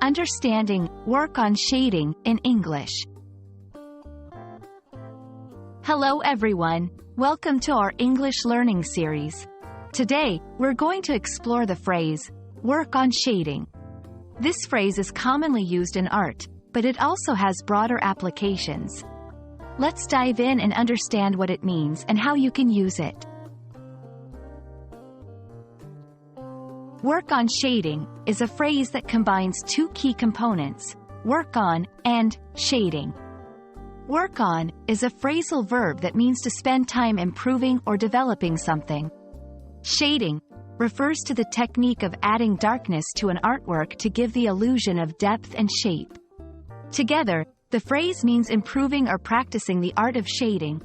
Understanding, work on shading in English. Hello everyone, welcome to our English learning series. Today, we're going to explore the phrase, work on shading. This phrase is commonly used in art, but it also has broader applications. Let's dive in and understand what it means and how you can use it. Work on shading is a phrase that combines two key components, work on and shading. Work on is a phrasal verb that means to spend time improving or developing something. Shading refers to the technique of adding darkness to an artwork to give the illusion of depth and shape. Together, the phrase means improving or practicing the art of shading.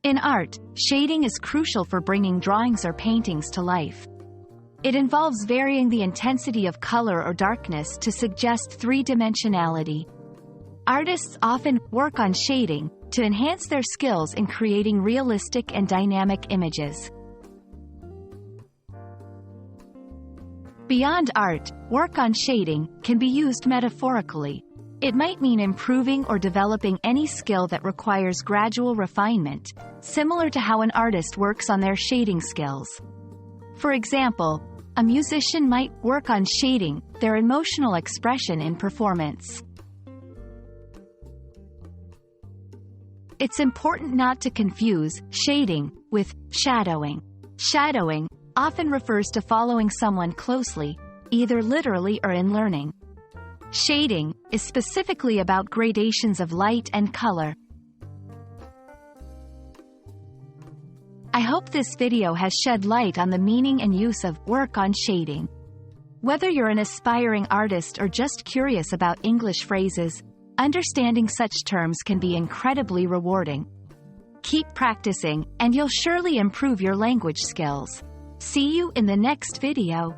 In art, shading is crucial for bringing drawings or paintings to life. It involves varying the intensity of color or darkness to suggest three-dimensionality. Artists often work on shading to enhance their skills in creating realistic and dynamic images. Beyond art, work on shading can be used metaphorically. It might mean improving or developing any skill that requires gradual refinement, similar to how an artist works on their shading skills. For example, a musician might work on shading their emotional expression in performance. It's important not to confuse shading with shadowing. Shadowing often refers to following someone closely, either literally or in learning. Shading is specifically about gradations of light and color. I hope this video has shed light on the meaning and use of work on shading. Whether you're an aspiring artist or just curious about English phrases, understanding such terms can be incredibly rewarding. Keep practicing, and you'll surely improve your language skills. See you in the next video.